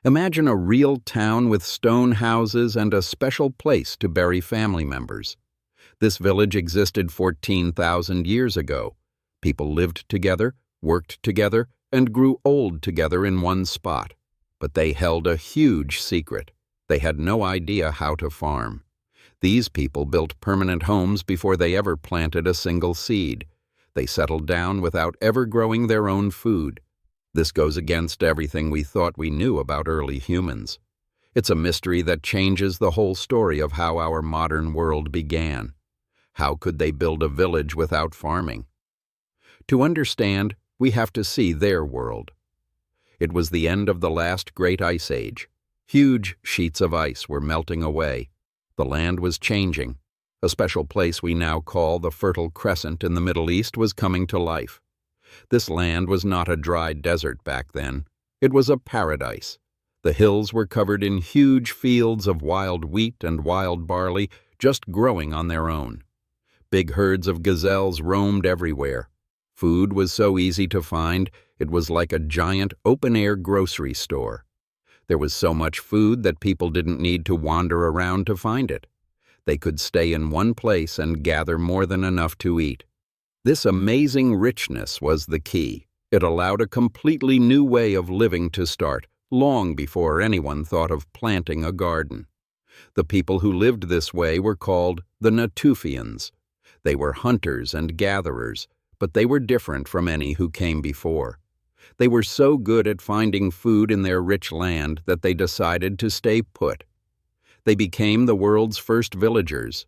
Imagine a real town with stone houses and a special place to bury family members. This village existed 14,000 years ago. People lived together, worked together, and grew old together in one spot. But they held a huge secret. They had no idea how to farm. These people built permanent homes before they ever planted a single seed. They settled down without ever growing their own food. This goes against everything we thought we knew about early humans. It's a mystery that changes the whole story of how our modern world began. How could they build a village without farming? To understand, we have to see their world. It was the end of the last great ice age. Huge sheets of ice were melting away. The land was changing. A special place we now call the Fertile Crescent in the Middle East was coming to life. This land was not a dry desert back then. It was a paradise. The hills were covered in huge fields of wild wheat and wild barley just growing on their own. Big herds of gazelles roamed everywhere. Food was so easy to find, it was like a giant open-air grocery store. There was so much food that people didn't need to wander around to find it. They could stay in one place and gather more than enough to eat. This amazing richness was the key. It allowed a completely new way of living to start, long before anyone thought of planting a garden. The people who lived this way were called the Natufians. They were hunters and gatherers, but they were different from any who came before. They were so good at finding food in their rich land that they decided to stay put. They became the world's first villagers.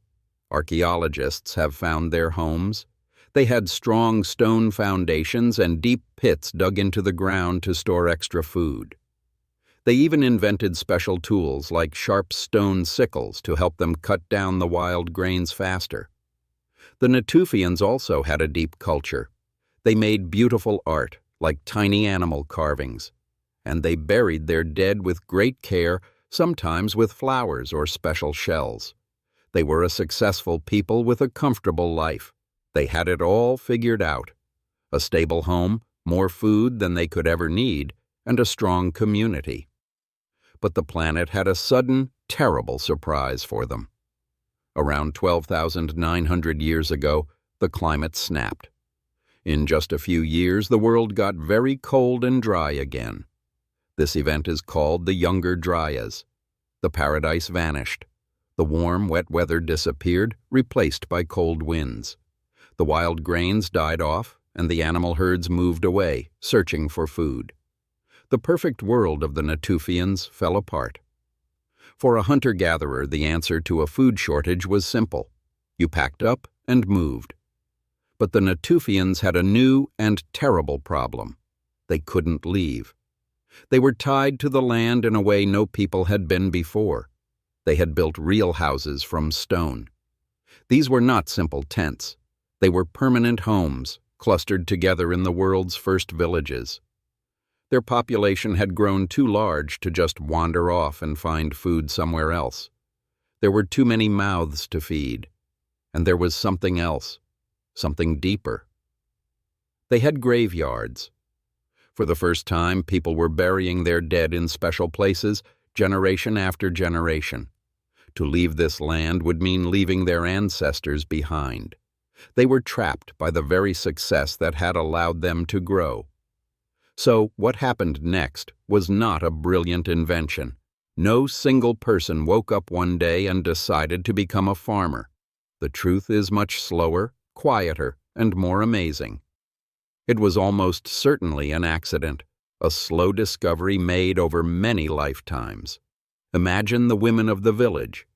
Archaeologists have found their homes. They had strong stone foundations and deep pits dug into the ground to store extra food. They even invented special tools like sharp stone sickles to help them cut down the wild grains faster. The Natufians also had a deep culture. They made beautiful art, like tiny animal carvings, and they buried their dead with great care, sometimes with flowers or special shells. They were a successful people with a comfortable life. They had it all figured out. A stable home, more food than they could ever need, and a strong community. But the planet had a sudden, terrible surprise for them. Around 12,900 years ago, the climate snapped. In just a few years, the world got very cold and dry again. This event is called the Younger Dryas. The paradise vanished. The warm, wet weather disappeared, replaced by cold winds. The wild grains died off, and the animal herds moved away, searching for food. The perfect world of the Natufians fell apart. For a hunter-gatherer, the answer to a food shortage was simple. You packed up and moved. But the Natufians had a new and terrible problem. They couldn't leave. They were tied to the land in a way no people had been before. They had built real houses from stone. These were not simple tents. They were permanent homes, clustered together in the world's first villages. Their population had grown too large to just wander off and find food somewhere else. There were too many mouths to feed. And there was something else, something deeper. They had graveyards. For the first time, people were burying their dead in special places, generation after generation. To leave this land would mean leaving their ancestors behind. They were trapped by the very success that had allowed them to grow. So what happened next was not a brilliant invention. No single person woke up one day and decided to become a farmer. The truth is much slower, quieter, and more amazing. It was almost certainly an accident, a slow discovery made over many lifetimes. Imagine the women of the village.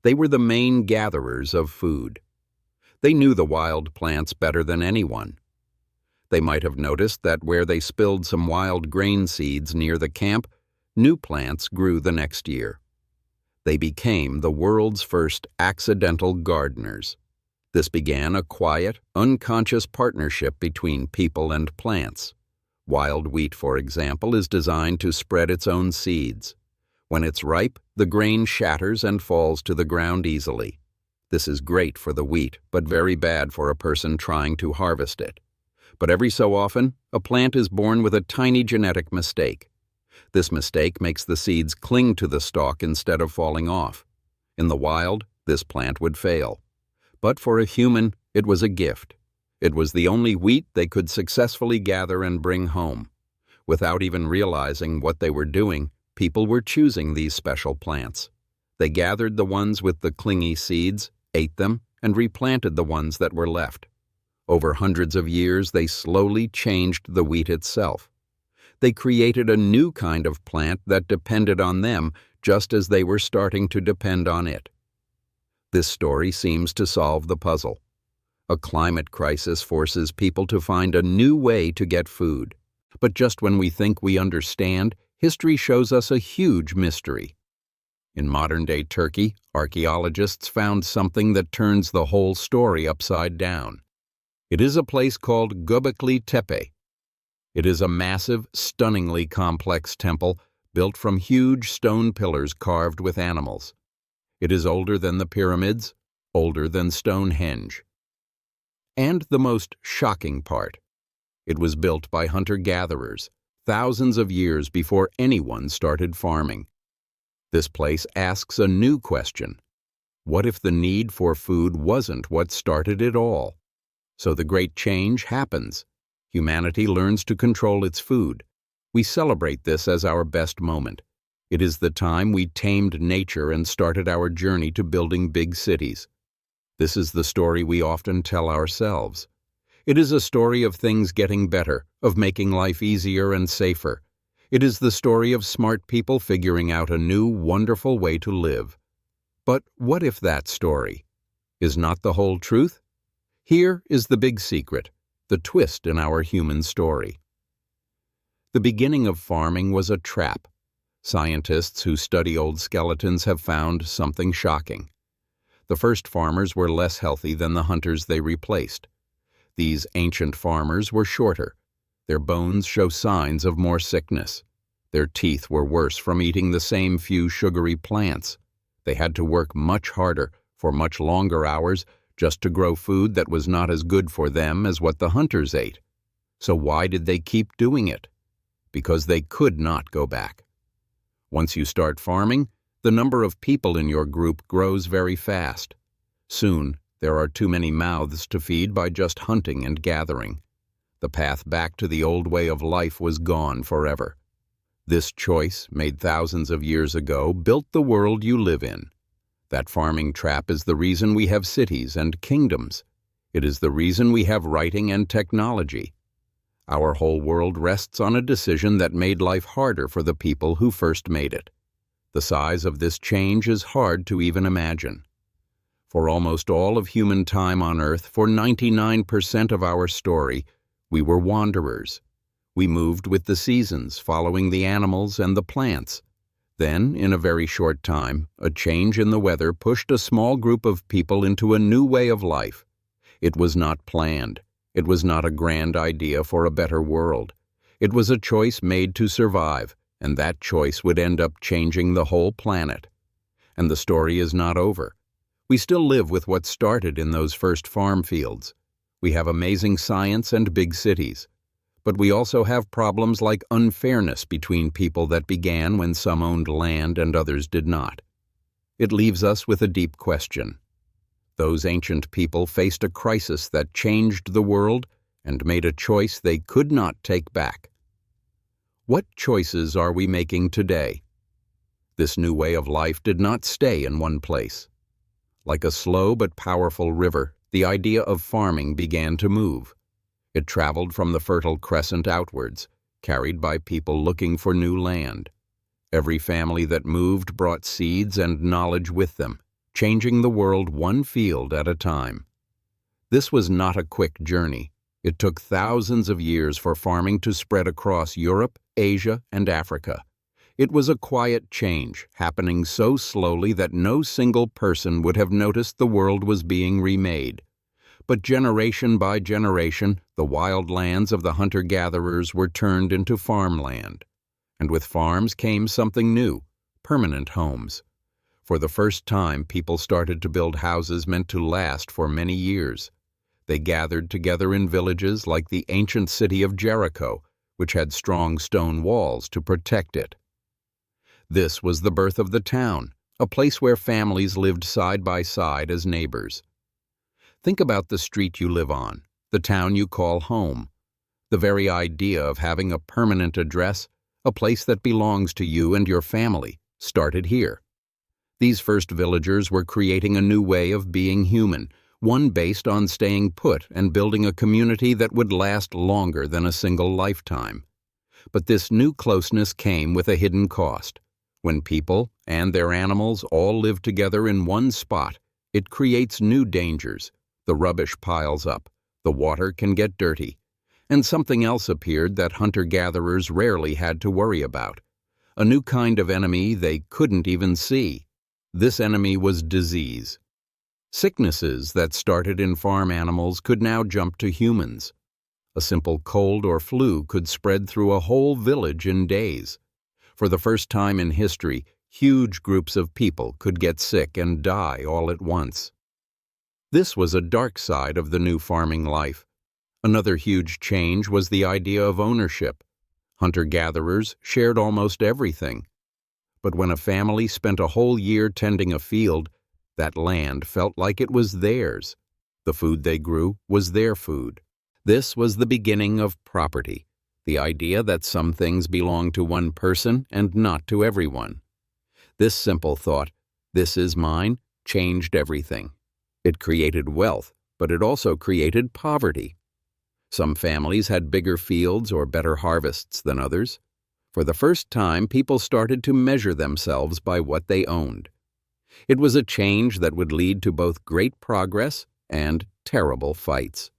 They were the main gatherers of food. They knew the wild plants better than anyone. They might have noticed that where they spilled some wild grain seeds near the camp, new plants grew the next year. They became the world's first accidental gardeners. This began a quiet, unconscious partnership between people and plants. Wild wheat, for example, is designed to spread its own seeds. When it's ripe, the grain shatters and falls to the ground easily. This is great for the wheat, but very bad for a person trying to harvest it. But every so often, a plant is born with a tiny genetic mistake. This mistake makes the seeds cling to the stalk instead of falling off. In the wild, this plant would fail. But for a human, it was a gift. It was the only wheat they could successfully gather and bring home. Without even realizing what they were doing, people were choosing these special plants. They gathered the ones with the clingy seeds, ate them, and replanted the ones that were left. Over hundreds of years, they slowly changed the wheat itself. They created a new kind of plant that depended on them just as they were starting to depend on it. This story seems to solve the puzzle. A climate crisis forces people to find a new way to get food. But just when we think we understand, history shows us a huge mystery. In modern-day Turkey, archaeologists found something that turns the whole story upside down. It is a place called Göbekli Tepe. It is a massive, stunningly complex temple built from huge stone pillars carved with animals. It is older than the pyramids, older than Stonehenge. And the most shocking part, it was built by hunter-gatherers, thousands of years before anyone started farming. This place asks a new question. What if the need for food wasn't what started it all? So the great change happens. Humanity learns to control its food. We celebrate this as our best moment. It is the time we tamed nature and started our journey to building big cities. This is the story we often tell ourselves. It is a story of things getting better, of making life easier and safer. It is the story of smart people figuring out a new, wonderful way to live. But what if that story is not the whole truth? Here is the big secret, the twist in our human story. The beginning of farming was a trap. Scientists who study old skeletons have found something shocking. The first farmers were less healthy than the hunters they replaced. These ancient farmers were shorter. Their bones show signs of more sickness. Their teeth were worse from eating the same few sugary plants. They had to work much harder, for much longer hours, just to grow food that was not as good for them as what the hunters ate. So why did they keep doing it? Because they could not go back. Once you start farming, the number of people in your group grows very fast. Soon, there are too many mouths to feed by just hunting and gathering. The path back to the old way of life was gone forever. This choice, made thousands of years ago, built the world you live in. That farming trap is the reason we have cities and kingdoms. It is the reason we have writing and technology. Our whole world rests on a decision that made life harder for the people who first made it. The size of this change is hard to even imagine. For almost all of human time on Earth, for 99% of our story, we were wanderers. We moved with the seasons, following the animals and the plants. Then, in a very short time, a change in the weather pushed a small group of people into a new way of life. It was not planned. It was not a grand idea for a better world. It was a choice made to survive, and that choice would end up changing the whole planet. And the story is not over. We still live with what started in those first farm fields. We have amazing science and big cities. But we also have problems like unfairness between people that began when some owned land and others did not. It leaves us with a deep question. Those ancient people faced a crisis that changed the world and made a choice they could not take back. What choices are we making today? This new way of life did not stay in one place. Like a slow but powerful river, the idea of farming began to move. It traveled from the Fertile Crescent outwards, carried by people looking for new land. Every family that moved brought seeds and knowledge with them, changing the world one field at a time. This was not a quick journey. It took thousands of years for farming to spread across Europe, Asia, and Africa. It was a quiet change, happening so slowly that no single person would have noticed the world was being remade. But generation by generation, the wild lands of the hunter-gatherers were turned into farmland. And with farms came something new, permanent homes. For the first time, people started to build houses meant to last for many years. They gathered together in villages like the ancient city of Jericho, which had strong stone walls to protect it. This was the birth of the town, a place where families lived side by side as neighbors. Think about the street you live on, the town you call home. The very idea of having a permanent address, a place that belongs to you and your family, started here. These first villagers were creating a new way of being human, one based on staying put and building a community that would last longer than a single lifetime. But this new closeness came with a hidden cost. When people and their animals all live together in one spot, it creates new dangers. The rubbish piles up, the water can get dirty, and something else appeared that hunter-gatherers rarely had to worry about. A new kind of enemy they couldn't even see. This enemy was disease. Sicknesses that started in farm animals could now jump to humans. A simple cold or flu could spread through a whole village in days. For the first time in history, huge groups of people could get sick and die all at once. This was a dark side of the new farming life. Another huge change was the idea of ownership. Hunter-gatherers shared almost everything. But when a family spent a whole year tending a field, that land felt like it was theirs. The food they grew was their food. This was the beginning of property, the idea that some things belong to one person and not to everyone. This simple thought, "This is mine," changed everything. It created wealth, but it also created poverty. Some families had bigger fields or better harvests than others. For the first time, people started to measure themselves by what they owned. It was a change that would lead to both great progress and terrible fights.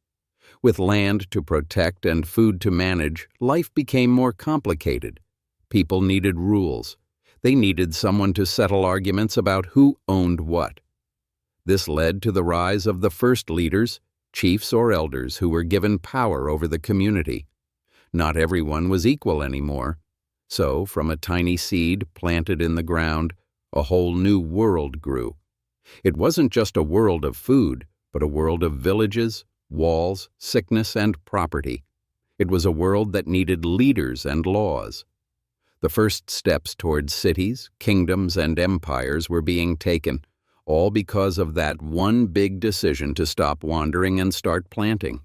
With land to protect and food to manage, life became more complicated. People needed rules. They needed someone to settle arguments about who owned what. This led to the rise of the first leaders, chiefs or elders who were given power over the community. Not everyone was equal anymore. So, from a tiny seed planted in the ground, a whole new world grew. It wasn't just a world of food, but a world of villages, walls, sickness, and property. It was a world that needed leaders and laws. The first steps towards cities, kingdoms, and empires were being taken, all because of that one big decision to stop wandering and start planting.